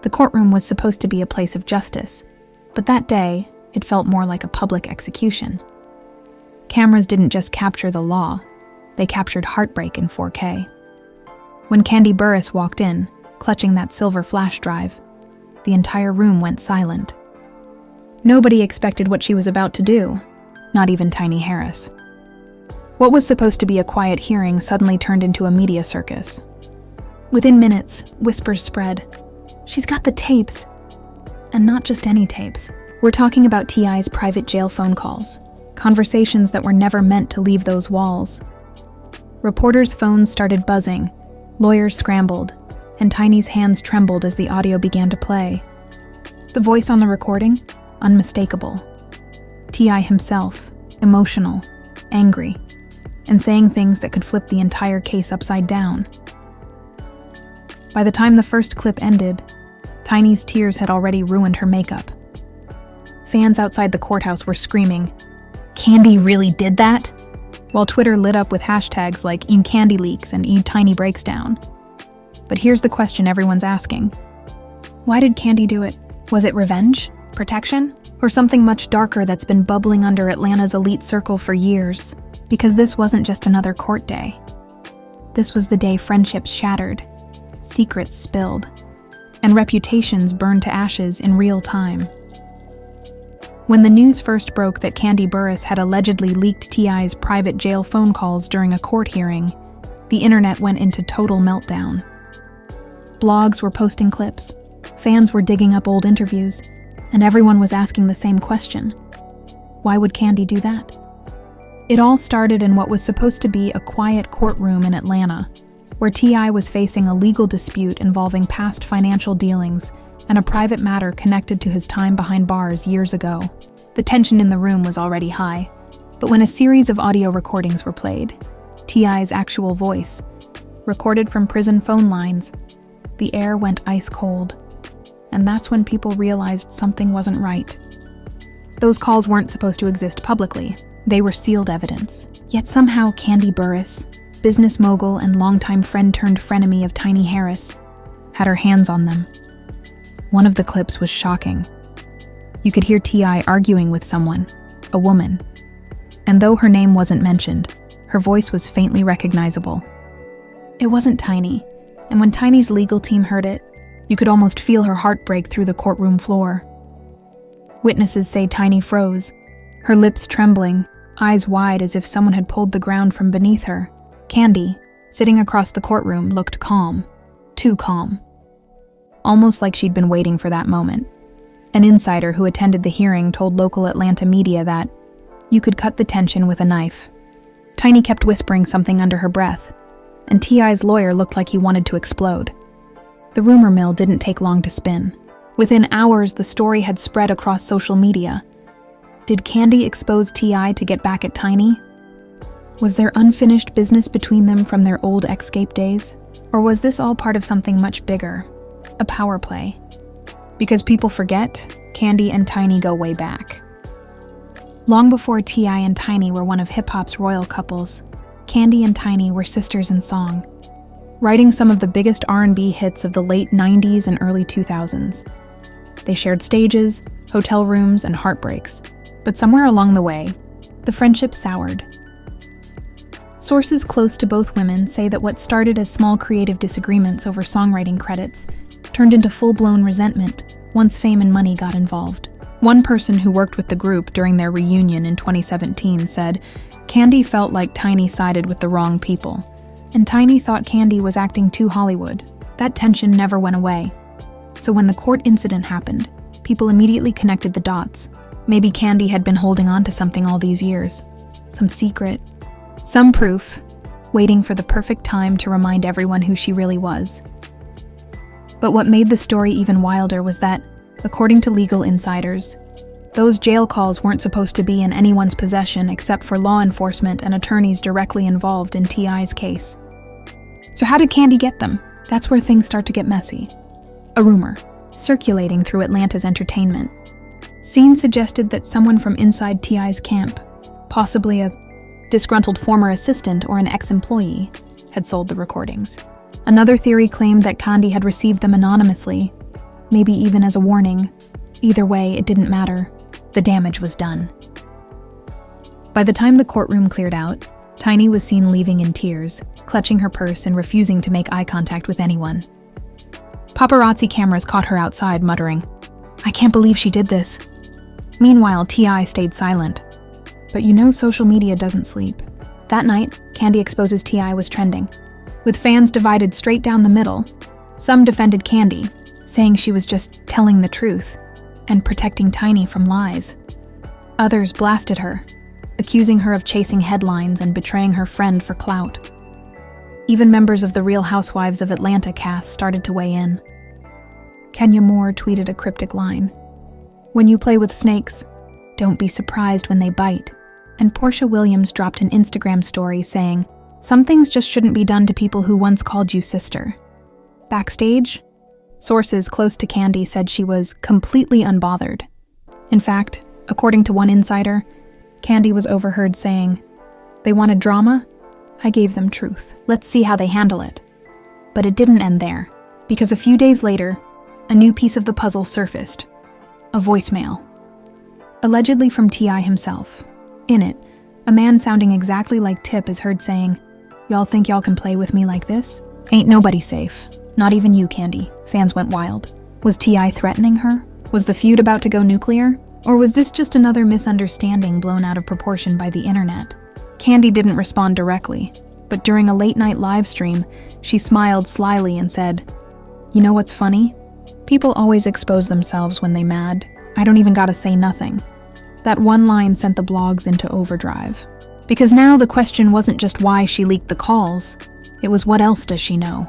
The courtroom was supposed to be a place of justice, but that day, it felt more like a public execution. Cameras didn't just capture the law, they captured heartbreak in 4K. When Kandi Burruss walked in, clutching that silver flash drive, the entire room went silent. Nobody expected what she was about to do, not even Tiny Harris. What was supposed to be a quiet hearing suddenly turned into a media circus. Within minutes, whispers spread. She's got the tapes. And not just any tapes. We're talking about T.I.'s private jail phone calls, conversations that were never meant to leave those walls. Reporters' phones started buzzing, lawyers scrambled, and Tiny's hands trembled as the audio began to play. The voice on the recording? Unmistakable. T.I. himself, emotional, angry, and saying things that could flip the entire case upside down. By the time the first clip ended, Tiny's tears had already ruined her makeup. Fans outside the courthouse were screaming, "Kandi really did that?" while Twitter lit up with hashtags like #KandiLeaks and #TinyBreaksDown. But here's the question everyone's asking. Why did Kandi do it? Was it revenge? Protection? Or something much darker that's been bubbling under Atlanta's elite circle for years? Because this wasn't just another court day. This was the day friendships shattered, secrets spilled, and reputations burned to ashes in real time. When the news first broke that Kandi Burruss had allegedly leaked T.I.'s private jail phone calls during a court hearing, the internet went into total meltdown. Blogs were posting clips, fans were digging up old interviews, and everyone was asking the same question. Why would Kandi do that? It all started in what was supposed to be a quiet courtroom in Atlanta, where T.I. was facing a legal dispute involving past financial dealings and a private matter connected to his time behind bars years ago. The tension in the room was already high, but when a series of audio recordings were played, T.I.'s actual voice, recorded from prison phone lines, the air went ice cold. And that's when people realized something wasn't right. Those calls weren't supposed to exist publicly. They were sealed evidence. Yet somehow Kandi Burruss, business mogul and longtime friend-turned-frenemy of Tiny Harris, had her hands on them. One of the clips was shocking. You could hear T.I. arguing with someone, a woman. And though her name wasn't mentioned, her voice was faintly recognizable. It wasn't Tiny, and when Tiny's legal team heard it, you could almost feel her heart break through the courtroom floor. Witnesses say Tiny froze, her lips trembling, eyes wide as if someone had pulled the ground from beneath her. Kandi, sitting across the courtroom, looked calm, too calm. Almost like she'd been waiting for that moment. An insider who attended the hearing told local Atlanta media that you could cut the tension with a knife. Tiny kept whispering something under her breath, and T.I.'s lawyer looked like he wanted to explode. The rumor mill didn't take long to spin. Within hours, the story had spread across social media. Did Kandi expose T.I. to get back at Tiny? Was there unfinished business between them from their old escape days? Or was this all part of something much bigger? A power play? Because people forget, Kandi and Tiny go way back. Long before T.I. and Tiny were one of hip-hop's royal couples, Kandi and Tiny were sisters in song, writing some of the biggest R&B hits of the late 90s and early 2000s. They shared stages, hotel rooms, and heartbreaks, but somewhere along the way, the friendship soured. Sources close to both women say that what started as small creative disagreements over songwriting credits turned into full-blown resentment once fame and money got involved. One person who worked with the group during their reunion in 2017 said, Kandi felt like Tiny sided with the wrong people, and Tiny thought Kandi was acting too Hollywood. That tension never went away. So when the court incident happened, people immediately connected the dots. Maybe Kandi had been holding on to something all these years. Some secret. Some proof, waiting for the perfect time to remind everyone who she really was. But what made the story even wilder was that, according to legal insiders, those jail calls weren't supposed to be in anyone's possession except for law enforcement and attorneys directly involved in T.I.'s case. So how did Kandi get them? That's where things start to get messy. A rumor, circulating through Atlanta's entertainment. Scenes suggested that someone from inside T.I.'s camp, possibly a disgruntled former assistant or an ex-employee, had sold the recordings. Another theory claimed that Kandi had received them anonymously, maybe even as a warning. Either way, it didn't matter. The damage was done. By the time the courtroom cleared out, Tiny was seen leaving in tears, clutching her purse and refusing to make eye contact with anyone. Paparazzi cameras caught her outside, muttering, "I can't believe she did this." Meanwhile, T.I. stayed silent. But you know social media doesn't sleep. That night, Kandi exposes T.I. was trending, with fans divided straight down the middle. Some defended Kandi, saying she was just telling the truth and protecting Tiny from lies. Others blasted her, accusing her of chasing headlines and betraying her friend for clout. Even members of the Real Housewives of Atlanta cast started to weigh in. Kenya Moore tweeted a cryptic line, "When you play with snakes, don't be surprised when they bite." And Portia Williams dropped an Instagram story saying, "Some things just shouldn't be done to people who once called you sister." Backstage, sources close to Kandi said she was completely unbothered. In fact, according to one insider, Kandi was overheard saying, "They wanted drama? I gave them truth. Let's see how they handle it." But it didn't end there, because a few days later, a new piece of the puzzle surfaced. A voicemail. Allegedly from T.I. himself. In it, a man sounding exactly like Tip is heard saying, "Y'all think y'all can play with me like this? Ain't nobody safe. Not even you, Kandi." Fans went wild. Was T.I. threatening her? Was the feud about to go nuclear? Or was this just another misunderstanding blown out of proportion by the internet? Kandi didn't respond directly, but during a late-night live stream, she smiled slyly and said, "You know what's funny? People always expose themselves when they mad. I don't even gotta say nothing." That one line sent the blogs into overdrive. Because now the question wasn't just why she leaked the calls, it was what else does she know?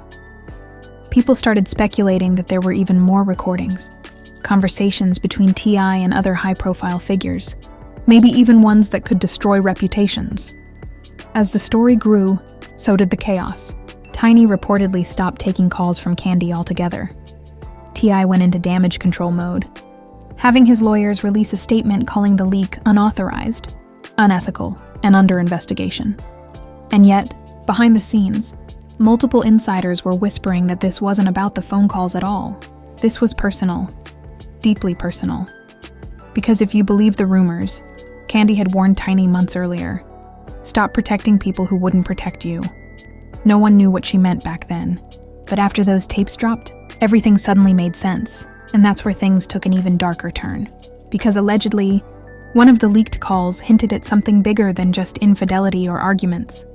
People started speculating that there were even more recordings, conversations between T.I. and other high-profile figures, maybe even ones that could destroy reputations. As the story grew, so did the chaos. Tiny reportedly stopped taking calls from Kandi altogether. T.I. went into damage control mode, having his lawyers release a statement calling the leak unauthorized, unethical, and under investigation. And yet, behind the scenes, multiple insiders were whispering that this wasn't about the phone calls at all. This was personal, deeply personal. Because if you believe the rumors, Kandi had warned Tiny months earlier, "Stop protecting people who wouldn't protect you." No one knew what she meant back then. But after those tapes dropped, everything suddenly made sense. And that's where things took an even darker turn. Because allegedly, one of the leaked calls hinted at something bigger than just infidelity or arguments.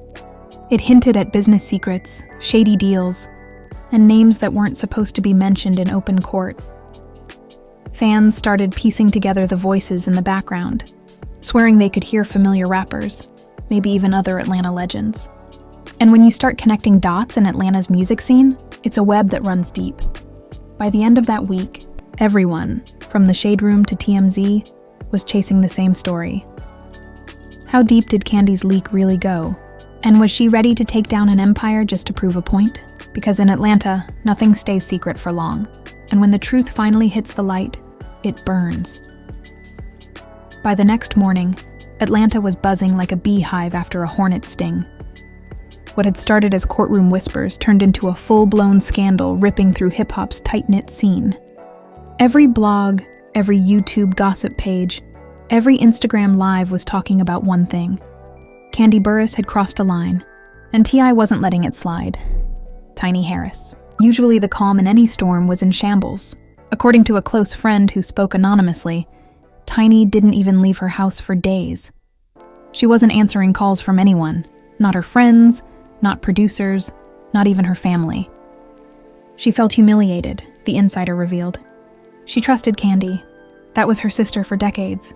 It hinted at business secrets, shady deals, and names that weren't supposed to be mentioned in open court. Fans started piecing together the voices in the background, swearing they could hear familiar rappers, maybe even other Atlanta legends. And when you start connecting dots in Atlanta's music scene, it's a web that runs deep. By the end of that week, everyone, from the Shade Room to TMZ, was chasing the same story. How deep did Kandi's leak really go? And was she ready to take down an empire just to prove a point? Because in Atlanta, nothing stays secret for long. And when the truth finally hits the light, it burns. By the next morning, Atlanta was buzzing like a beehive after a hornet sting. What had started as courtroom whispers turned into a full-blown scandal ripping through hip-hop's tight-knit scene. Every blog, every YouTube gossip page, every Instagram live was talking about one thing. Kandi Burruss had crossed a line, and T.I. wasn't letting it slide. Tiny Harris. Usually the calm in any storm was in shambles. According to a close friend who spoke anonymously, Tiny didn't even leave her house for days. She wasn't answering calls from anyone, not her friends, not producers, not even her family. She felt humiliated, the insider revealed. She trusted Kandi. That was her sister for decades.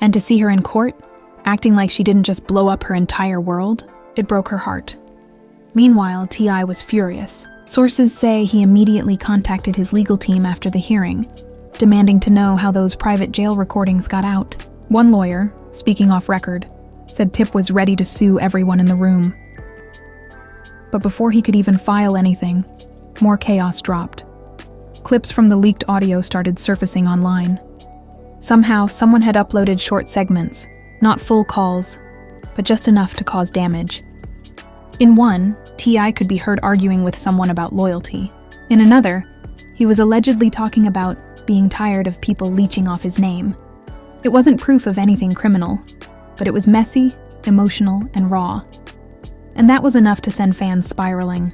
And to see her in court, acting like she didn't just blow up her entire world, it broke her heart. Meanwhile, T.I. was furious. Sources say he immediately contacted his legal team after the hearing, demanding to know how those private jail recordings got out. One lawyer, speaking off record, said Tip was ready to sue everyone in the room. But before he could even file anything, more chaos dropped. Clips from the leaked audio started surfacing online. Somehow, someone had uploaded short segments, not full calls, but just enough to cause damage. In one, T.I. could be heard arguing with someone about loyalty. In another, He was allegedly talking about being tired of people leeching off his name. It wasn't proof of anything criminal, but it was messy, emotional, and raw. And that was enough to send fans spiraling.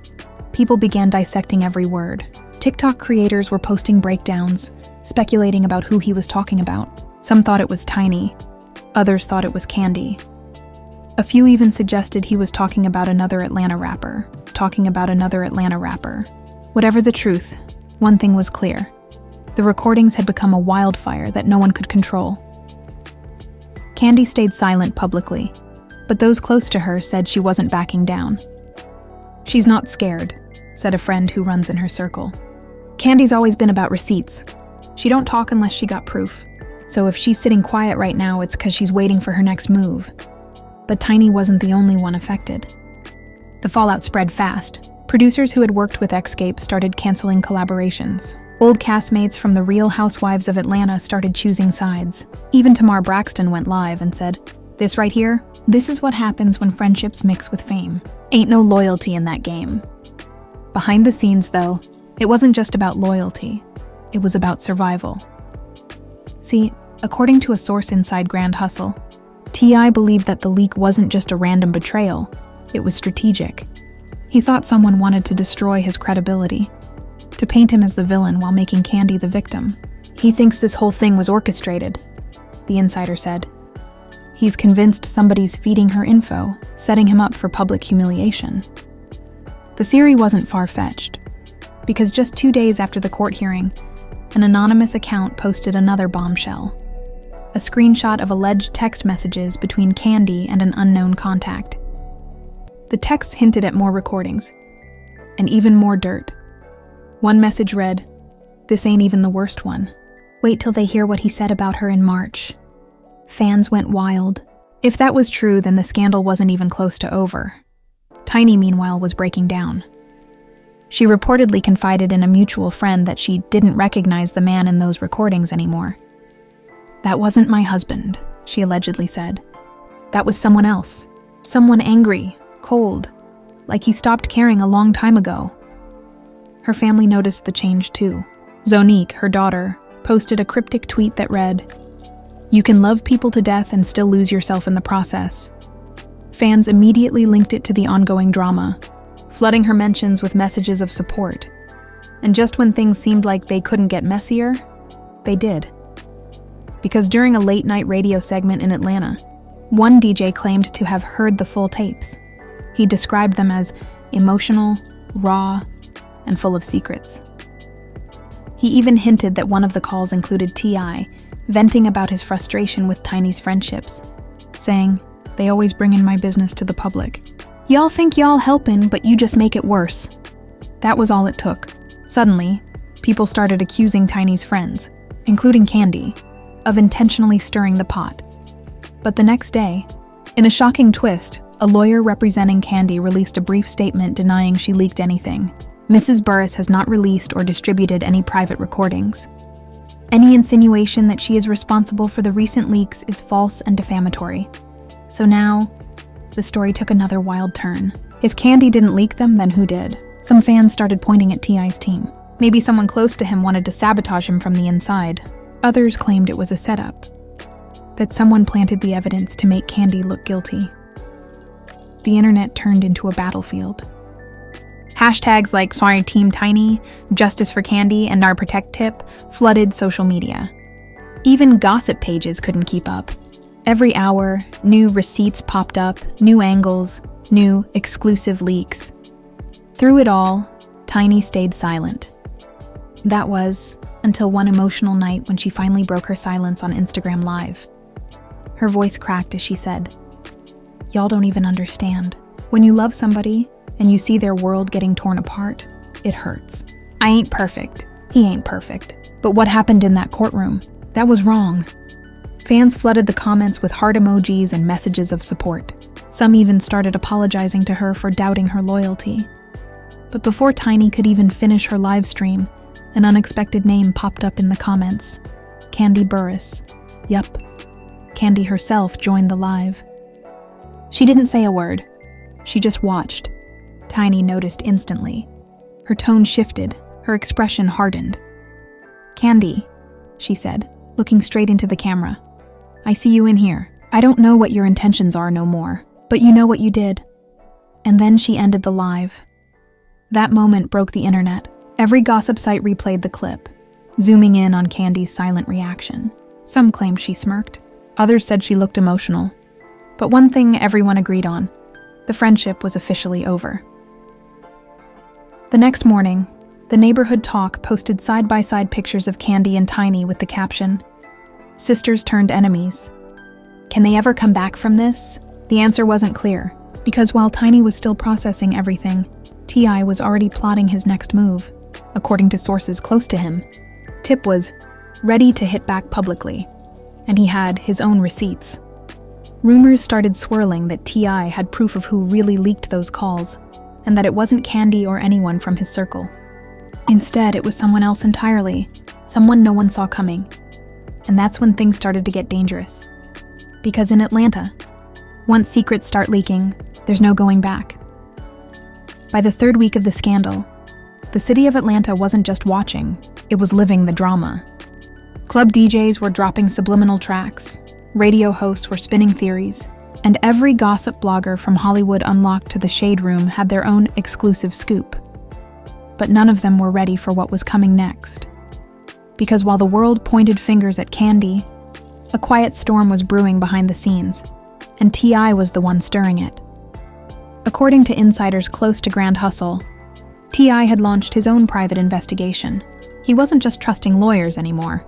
People began dissecting every word. TikTok creators were posting breakdowns, speculating about who he was talking about. Some thought it was Tiny. Others thought it was Kandi. A few even suggested he was talking about another Atlanta rapper. Whatever the truth, one thing was clear. The recordings had become a wildfire that no one could control. Kandi stayed silent publicly, but those close to her said she wasn't backing down. "She's not scared," said a friend who runs in her circle. "Kandi's always been about receipts. She don't talk unless she got proof. So if she's sitting quiet right now, it's because she's waiting for her next move." But Tiny wasn't the only one affected. The fallout spread fast. Producers who had worked with Xscape started canceling collaborations. Old castmates from The Real Housewives of Atlanta started choosing sides. Even Tamar Braxton went live and said, "This right here, this is what happens when friendships mix with fame. Ain't no loyalty in that game." Behind the scenes, though, it wasn't just about loyalty. It was about survival. See, according to a source inside Grand Hustle, T.I. believed that the leak wasn't just a random betrayal, it was strategic. He thought someone wanted to destroy his credibility, to paint him as the villain while making Kandi the victim. "He thinks this whole thing was orchestrated," the insider said. "He's convinced somebody's feeding her info, setting him up for public humiliation." The theory wasn't far-fetched, because just 2 days after the court hearing, an anonymous account posted another bombshell. A screenshot of alleged text messages between Kandi and an unknown contact. The texts hinted at more recordings, and even more dirt. One message read, "This ain't even the worst one. Wait till they hear what he said about her in March." Fans went wild. If that was true, then the scandal wasn't even close to over. Tiny, meanwhile, was breaking down. She reportedly confided in a mutual friend that she didn't recognize the man in those recordings anymore. "That wasn't my husband," she allegedly said. "That was someone else. Someone angry, cold, like he stopped caring a long time ago." Her family noticed the change too. Zonique, her daughter, posted a cryptic tweet that read, "You can love people to death and still lose yourself in the process." Fans immediately linked it to the ongoing drama, flooding her mentions with messages of support. And just when things seemed like they couldn't get messier, they did. Because during a late-night radio segment in Atlanta, one DJ claimed to have heard the full tapes. He described them as emotional, raw, and full of secrets. He even hinted that one of the calls included T.I. venting about his frustration with Tiny's friendships, saying, "They always bring in my business to the public. Y'all think y'all helpin', but you just make it worse." That was all it took. Suddenly, people started accusing Tiny's friends, including Kandi, of intentionally stirring the pot. But the next day, in a shocking twist, a lawyer representing Kandi released a brief statement denying she leaked anything. "Mrs. Burruss has not released or distributed any private recordings. Any insinuation that she is responsible for the recent leaks is false and defamatory." So now, the story took another wild turn. If Kandi didn't leak them, then who did? Some fans started pointing at T.I.'s team. Maybe someone close to him wanted to sabotage him from the inside. Others claimed it was a setup, that someone planted the evidence to make Kandi look guilty. The internet turned into a battlefield. Hashtags like "Sorry Team Tiny," "Justice for Kandi," and "Our Protect Tip" flooded social media. Even gossip pages couldn't keep up. Every hour, new receipts popped up, new angles, new exclusive leaks. Through it all, Tiny stayed silent. That was until one emotional night when she finally broke her silence on Instagram Live. Her voice cracked as she said, "Y'all don't even understand. When you love somebody and you see their world getting torn apart, it hurts. I ain't perfect. He ain't perfect. But what happened in that courtroom? That was wrong." Fans flooded the comments with heart emojis and messages of support. Some even started apologizing to her for doubting her loyalty. But before Tiny could even finish her live stream, an unexpected name popped up in the comments. Kandi Burruss. Yup. Kandi herself joined the live. She didn't say a word. She just watched. Tiny noticed instantly. Her tone shifted, Her expression hardened. "Kandi," she said, looking straight into the camera. "I see you in here. I don't know what your intentions are no more, but you know what you did." And then she ended the live. That moment broke the internet. Every gossip site replayed the clip, zooming in on Kandi's silent reaction. Some claimed she smirked. Others said she looked emotional. But one thing everyone agreed on: the friendship was officially over. The next morning, the Neighborhood Talk posted side-by-side pictures of Kandi and Tiny with the caption, "Sisters turned enemies." Can they ever come back from this? The answer wasn't clear, because while Tiny was still processing everything, T.I. was already plotting his next move, according to sources close to him. Tip was ready to hit back publicly, and he had his own receipts. Rumors started swirling that T.I. had proof of who really leaked those calls, and that it wasn't Kandi or anyone from his circle. Instead, it was someone else entirely, someone no one saw coming. And that's when things started to get dangerous. Because in Atlanta, once secrets start leaking, there's no going back. By the third week of the scandal, the city of Atlanta wasn't just watching, it was living the drama. Club DJs were dropping subliminal tracks, radio hosts were spinning theories, and every gossip blogger from Hollywood Unlocked to the Shade Room had their own exclusive scoop. But none of them were ready for what was coming next. Because while the world pointed fingers at Kandi, a quiet storm was brewing behind the scenes, and T.I. was the one stirring it. According to insiders close to Grand Hustle, T.I. had launched his own private investigation. He wasn't just trusting lawyers anymore.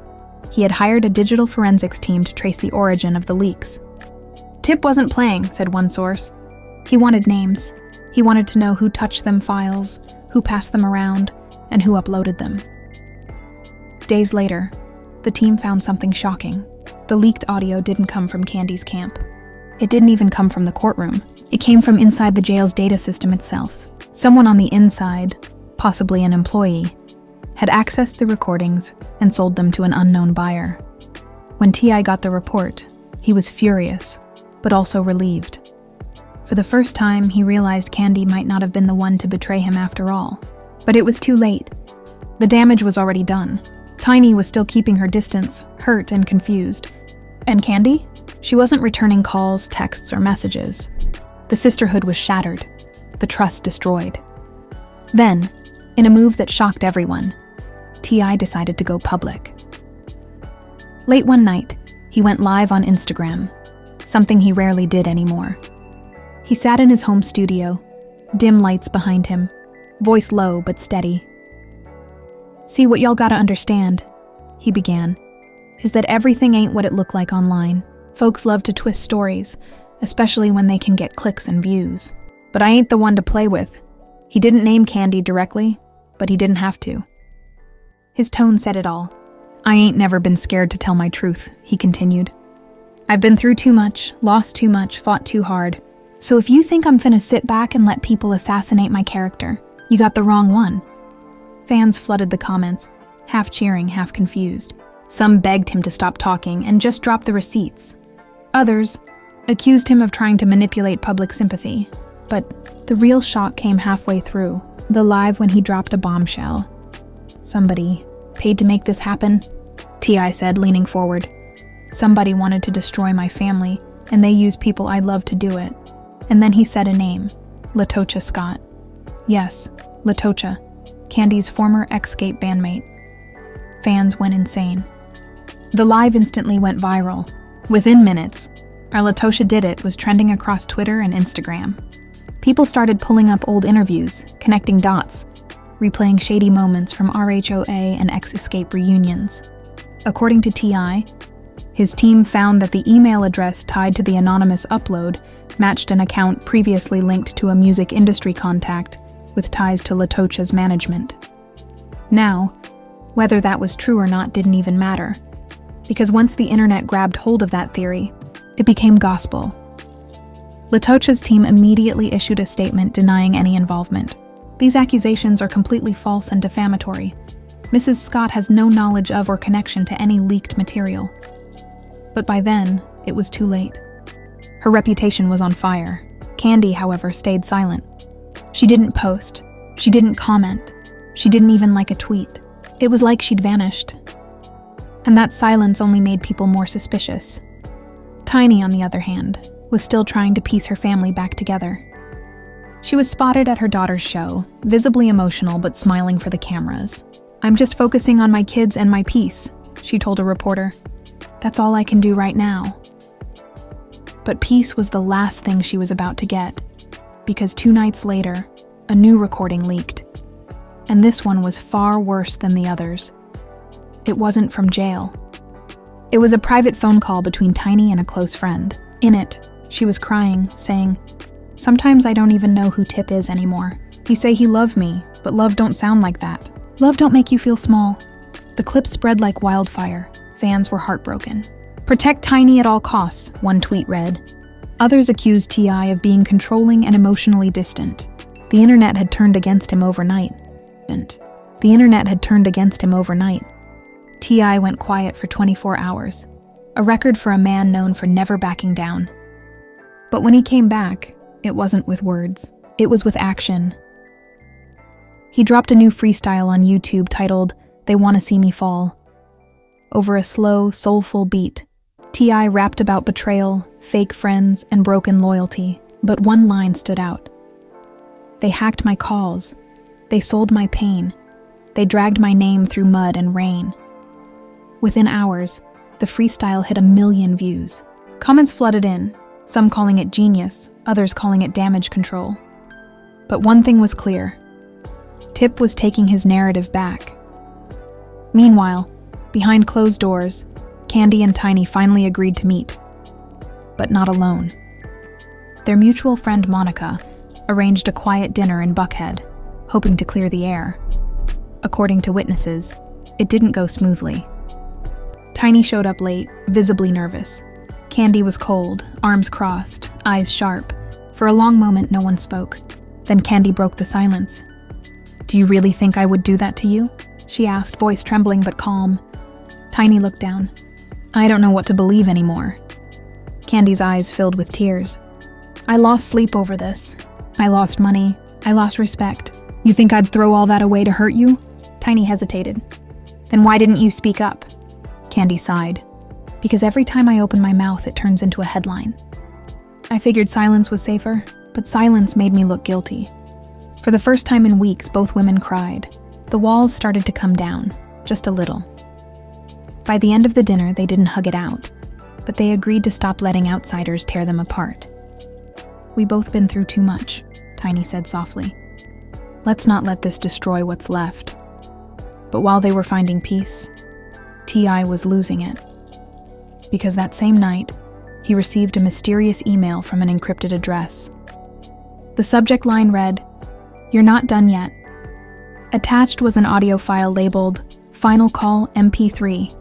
He had hired a digital forensics team to trace the origin of the leaks. Tip wasn't playing, said one source. He wanted names. He wanted to know who touched them files, who passed them around, and who uploaded them. Days later, the team found something shocking. The leaked audio didn't come from Kandi's camp. It didn't even come from the courtroom. It came from inside the jail's data system itself. Someone on the inside, possibly an employee, had accessed the recordings and sold them to an unknown buyer. When T.I. got the report, he was furious, but also relieved. For the first time, he realized Kandi might not have been the one to betray him after all. But it was too late. The damage was already done. Tiny was still keeping her distance, hurt and confused. And Kandi? She wasn't returning calls, texts, or messages. The sisterhood was shattered, the trust destroyed. Then, in a move that shocked everyone, T.I. decided to go public. Late one night, he went live on Instagram, something he rarely did anymore. He sat in his home studio, dim lights behind him, voice low but steady. "See, what y'all gotta understand," he began, "is that everything ain't what it looked like online. Folks love to twist stories, especially when they can get clicks and views. But I ain't the one to play with." He didn't name Kandi directly, but he didn't have to. His tone said it all. "I ain't never been scared to tell my truth," he continued. "I've been through too much, lost too much, fought too hard. So if you think I'm finna sit back and let people assassinate my character, you got the wrong one." Fans flooded the comments, half cheering, half confused. Some begged him to stop talking and just drop the receipts. Others accused him of trying to manipulate public sympathy. But the real shock came halfway through, the live when he dropped a bombshell. "Somebody paid to make this happen," T.I. said, leaning forward. "Somebody wanted to destroy my family, and they used people I love to do it." And then he said a name, LaTocha Scott. Yes, LaTocha, Kandi's former Escape bandmate. Fans went insane. The live instantly went viral. Within minutes, our LaTocha Did It was trending across Twitter and Instagram. People started pulling up old interviews, connecting dots, replaying shady moments from RHOA and ex-Escape reunions. According to T.I., his team found that the email address tied to the anonymous upload matched an account previously linked to a music industry contact with ties to LaTocha's management. Now, whether that was true or not didn't even matter, because once the internet grabbed hold of that theory, it became gospel. LaTocha's team immediately issued a statement denying any involvement. "These accusations are completely false and defamatory. Mrs. Scott has no knowledge of or connection to any leaked material." But by then, it was too late. Her reputation was on fire. Kandi, however, stayed silent. She didn't post. She didn't comment. She didn't even like a tweet. It was like she'd vanished. And that silence only made people more suspicious. Tiny, on the other hand, was still trying to piece her family back together. She was spotted at her daughter's show, visibly emotional but smiling for the cameras. "I'm just focusing on my kids and my peace," she told a reporter. "That's all I can do right now." But peace was the last thing she was about to get, because 2 nights later, a new recording leaked. And this one was far worse than the others. It wasn't from jail. It was a private phone call between Tiny and a close friend. In it, she was crying, saying, "Sometimes I don't even know who Tip is anymore. He say he love me, but love don't sound like that. Love don't make you feel small." The clip spread like wildfire. Fans were heartbroken. "Protect Tiny at all costs," one tweet read. Others accused T.I. of being controlling and emotionally distant. The internet had turned against him overnight. T.I. went quiet for 24 hours, a record for a man known for never backing down. But when he came back, it wasn't with words. It was with action. He dropped a new freestyle on YouTube titled, "They Wanna See Me Fall." Over a slow, soulful beat, T.I. rapped about betrayal, fake friends, and broken loyalty. But one line stood out. "They hacked my calls. They sold my pain. They dragged my name through mud and rain." Within hours, the freestyle hit 1 million views. Comments flooded in, some calling it genius, others calling it damage control. But one thing was clear. Tip was taking his narrative back. Meanwhile, behind closed doors, Kandi and Tiny finally agreed to meet. But not alone. Their mutual friend Monica arranged a quiet dinner in Buckhead, hoping to clear the air. According to witnesses, it didn't go smoothly. Tiny showed up late, visibly nervous. Kandi was cold, arms crossed, eyes sharp. For a long moment, no one spoke. Then Kandi broke the silence. "Do you really think I would do that to you?" she asked, voice trembling but calm. Tiny looked down. "I don't know what to believe anymore." Kandi's eyes filled with tears. "I lost sleep over this. I lost money. I lost respect. You think I'd throw all that away to hurt you?" Tiny hesitated. "Then why didn't you speak up?" Kandi sighed. "Because every time I open my mouth, it turns into a headline. I figured silence was safer, but silence made me look guilty." For the first time in weeks, both women cried. The walls started to come down, just a little. By the end of the dinner, they didn't hug it out, but they agreed to stop letting outsiders tear them apart. "We both been through too much," Tiny said softly. "Let's not let this destroy what's left." But while they were finding peace, T.I. was losing it. Because that same night, he received a mysterious email from an encrypted address. The subject line read, "You're not done yet." Attached was an audio file labeled "Final Call MP3.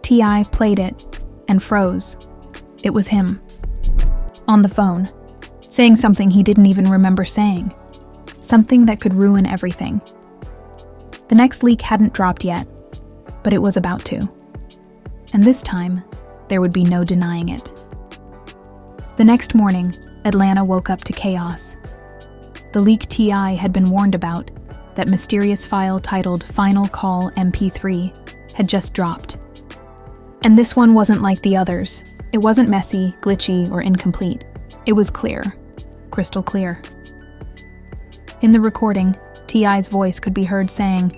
T.I. played it and froze. It was him. On the phone, saying something he didn't even remember saying. Something that could ruin everything. The next leak hadn't dropped yet, but it was about to. And this time, there would be no denying it. The next morning, Atlanta woke up to chaos. The leak T.I. had been warned about, that mysterious file titled Final Call MP3, had just dropped. And this one wasn't like the others. It wasn't messy, glitchy, or incomplete. It was clear. Crystal clear. In the recording, T.I.'s voice could be heard saying,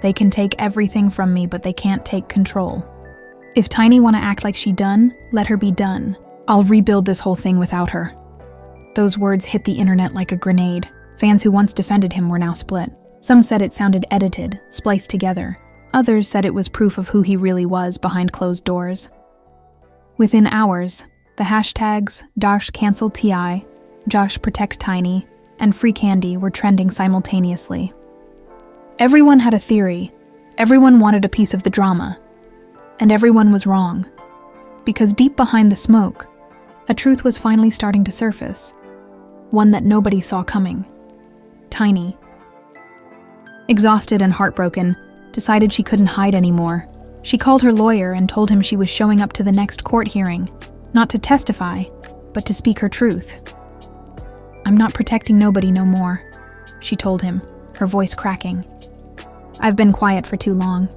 "They can take everything from me, but they can't take control. If Tiny wanna act like she done, let her be done. I'll rebuild this whole thing without her." Those words hit the internet like a grenade. Fans who once defended him were now split. Some said it sounded edited, spliced together. Others said it was proof of who he really was behind closed doors. Within hours, the hashtags Josh cancel T.I., Josh protect Tiny, and Free Kandi were trending simultaneously. Everyone had a theory. Everyone wanted a piece of the drama. And everyone was wrong. Because deep behind the smoke, a truth was finally starting to surface. One that nobody saw coming. Tiny. Exhausted and heartbroken, decided she couldn't hide anymore. She called her lawyer and told him she was showing up to the next court hearing, not to testify, but to speak her truth. "I'm not protecting nobody no more," she told him, her voice cracking. I've been quiet for too long.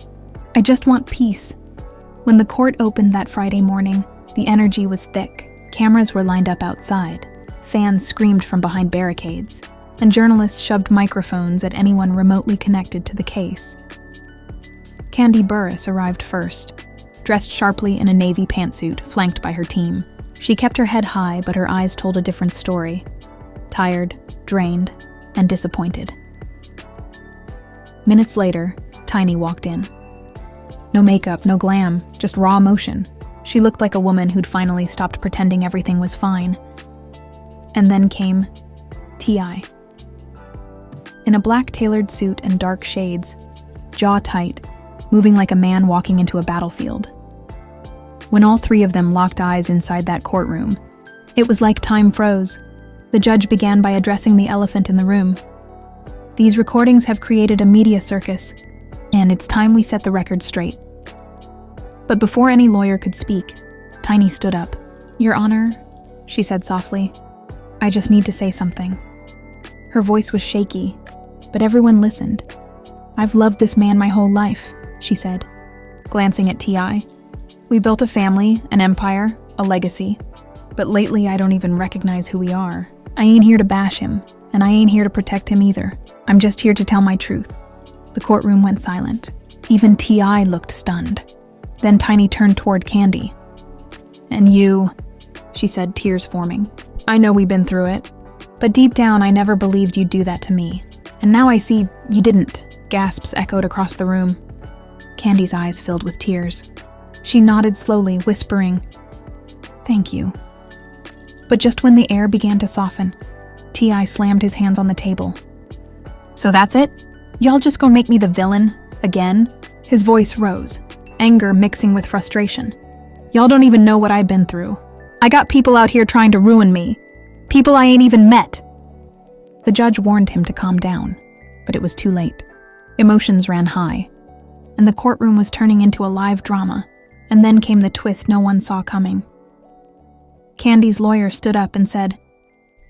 I just want peace. When the court opened that Friday morning, the energy was thick. Cameras were lined up outside. Fans screamed from behind barricades, and journalists shoved microphones at anyone remotely connected to the case. Kandi Burruss arrived first, dressed sharply in a navy pantsuit, flanked by her team. She kept her head high, but her eyes told a different story. Tired, drained, and disappointed. Minutes later, Tiny walked in. No makeup, no glam, just raw emotion. She looked like a woman who'd finally stopped pretending everything was fine. And then came T.I. In a black tailored suit and dark shades, jaw tight, moving like a man walking into a battlefield. When all three of them locked eyes inside that courtroom, it was like time froze. The judge began by addressing the elephant in the room. These recordings have created a media circus, and it's time we set the record straight. But before any lawyer could speak, Tiny stood up. "Your Honor," she said softly, "I just need to say something." Her voice was shaky, but everyone listened. "I've loved this man my whole life," she said, glancing at T.I. "We built a family, an empire, a legacy, but lately I don't even recognize who we are. I ain't here to bash him, and I ain't here to protect him either. I'm just here to tell my truth." The courtroom went silent. Even T.I. looked stunned. Then Tiny turned toward Kandi. "And you," she said, tears forming. "I know we've been through it, but deep down I never believed you'd do that to me. And now I see you didn't." Gasps echoed across the room. Kandi's eyes filled with tears. She nodded slowly, whispering, "Thank you." But just when the air began to soften, T.I. slammed his hands on the table. "So that's it? Y'all just gonna make me the villain? Again?" His voice rose, anger mixing with frustration. "Y'all don't even know what I've been through. I got people out here trying to ruin me. People I ain't even met." The judge warned him to calm down, but it was too late. Emotions ran high, and the courtroom was turning into a live drama, and then came the twist no one saw coming. Kandi's lawyer stood up and said,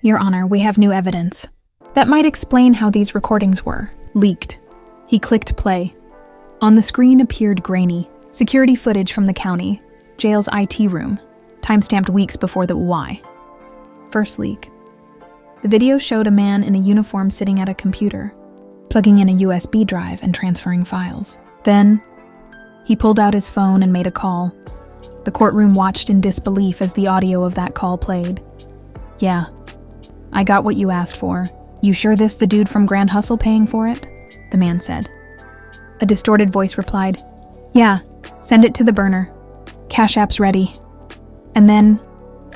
"Your Honor, we have new evidence that might explain how these recordings were leaked." He clicked play. On the screen appeared grainy security footage from the county jail's IT room, timestamped weeks before the why. First leak. The video showed a man in a uniform sitting at a computer, plugging in a USB drive and transferring files. Then, he pulled out his phone and made a call. The courtroom watched in disbelief as the audio of that call played. "Yeah, I got what you asked for. You sure this the dude from Grand Hustle paying for it?" the man said. A distorted voice replied, "Yeah, send it to the burner. Cash App's ready." And then,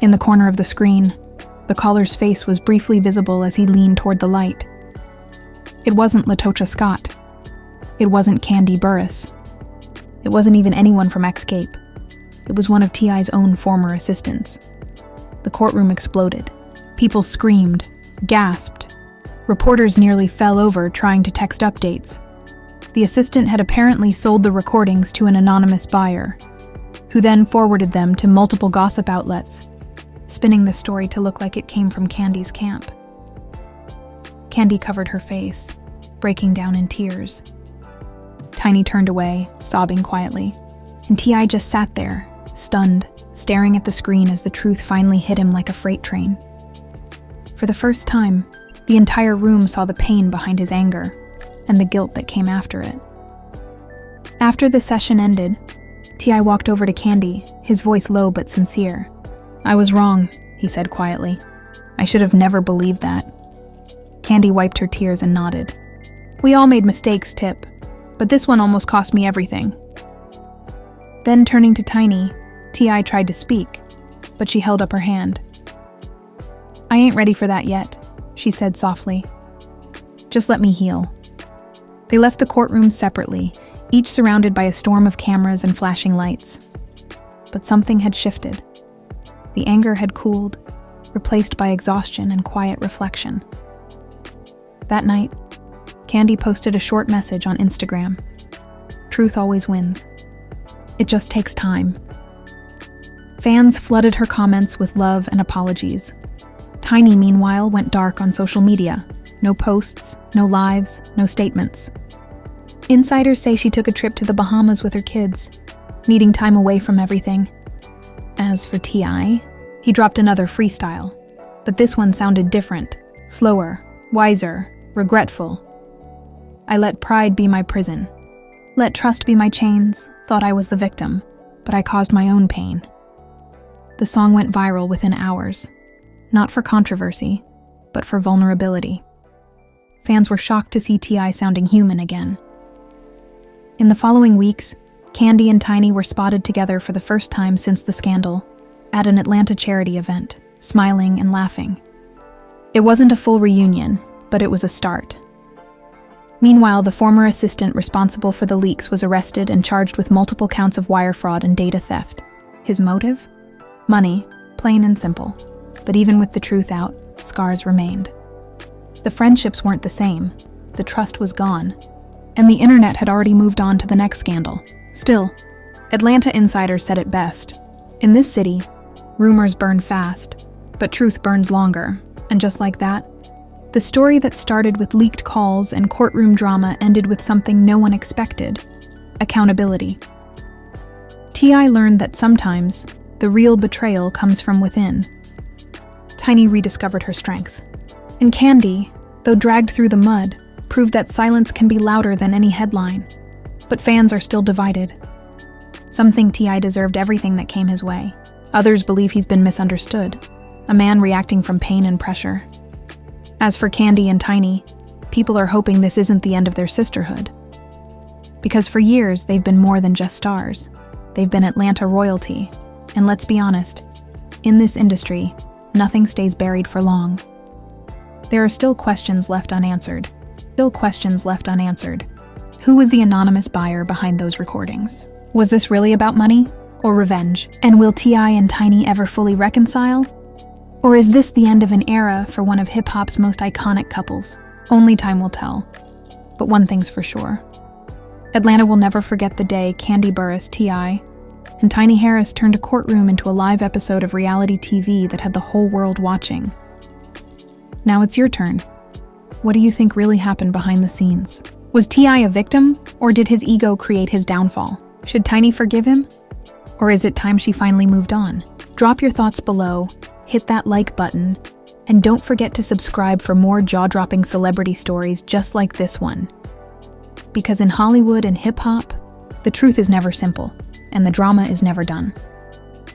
in the corner of the screen, the caller's face was briefly visible as he leaned toward the light. It wasn't LaTocha Scott. It wasn't Kandi Burruss. It wasn't even anyone from Xscape. It was one of T.I.'s own former assistants. The courtroom exploded. People screamed, gasped. Reporters nearly fell over trying to text updates. The assistant had apparently sold the recordings to an anonymous buyer, who then forwarded them to multiple gossip outlets, spinning the story to look like it came from Kandi's camp. Kandi covered her face, breaking down in tears. Tiny turned away, sobbing quietly, and T.I. just sat there, stunned, staring at the screen as the truth finally hit him like a freight train. For the first time, the entire room saw the pain behind his anger and the guilt that came after it. After the session ended, T.I. walked over to Kandi, his voice low but sincere. "I was wrong," he said quietly. "I should have never believed that." Kandi wiped her tears and nodded. "We all made mistakes, Tip, but this one almost cost me everything." Then turning to Tiny, T.I. tried to speak, but she held up her hand. "I ain't ready for that yet," she said softly. "Just let me heal." They left the courtroom separately, each surrounded by a storm of cameras and flashing lights. But something had shifted. The anger had cooled, replaced by exhaustion and quiet reflection. That night, Kandi posted a short message on Instagram. Truth always wins. It just takes time. Fans flooded her comments with love and apologies. Tiny, meanwhile, went dark on social media. No posts, no lives, no statements. Insiders say she took a trip to the Bahamas with her kids, needing time away from everything. As for T.I., he dropped another freestyle, but this one sounded different, slower, wiser, regretful. I let pride be my prison. Let trust be my chains, thought I was the victim, but I caused my own pain. The song went viral within hours, not for controversy, but for vulnerability. Fans were shocked to see T.I. sounding human again. In the following weeks, Kandi and Tiny were spotted together for the first time since the scandal, at an Atlanta charity event, smiling and laughing. It wasn't a full reunion, but it was a start. Meanwhile, the former assistant responsible for the leaks was arrested and charged with multiple counts of wire fraud and data theft. His motive? Money, plain and simple. But even with the truth out, scars remained. The friendships weren't the same, the trust was gone, and the internet had already moved on to the next scandal. Still, Atlanta insiders said it best. In this city, rumors burn fast, but truth burns longer, and just like that, the story that started with leaked calls and courtroom drama ended with something no one expected: accountability. T.I. learned that sometimes the real betrayal comes from within. Tiny rediscovered her strength. And Kandi, though dragged through the mud, proved that silence can be louder than any headline. But fans are still divided. Some think T.I. deserved everything that came his way. Others believe he's been misunderstood, a man reacting from pain and pressure. As for Kandi and Tiny, people are hoping this isn't the end of their sisterhood. Because for years, they've been more than just stars. They've been Atlanta royalty. And let's be honest, in this industry, nothing stays buried for long. There are still questions left unanswered. Who was the anonymous buyer behind those recordings? Was this really about money or revenge? And will T.I. and Tiny ever fully reconcile? Or is this the end of an era for one of hip-hop's most iconic couples? Only time will tell. But one thing's for sure. Atlanta will never forget the day Kandi Burruss, T.I., and Tiny Harris turned a courtroom into a live episode of reality TV that had the whole world watching. Now it's your turn. What do you think really happened behind the scenes? Was T.I. a victim, or did his ego create his downfall? Should Tiny forgive him? Or is it time she finally moved on? Drop your thoughts below, hit that like button, and don't forget to subscribe for more jaw-dropping celebrity stories just like this one. Because in Hollywood and hip-hop, the truth is never simple, and the drama is never done.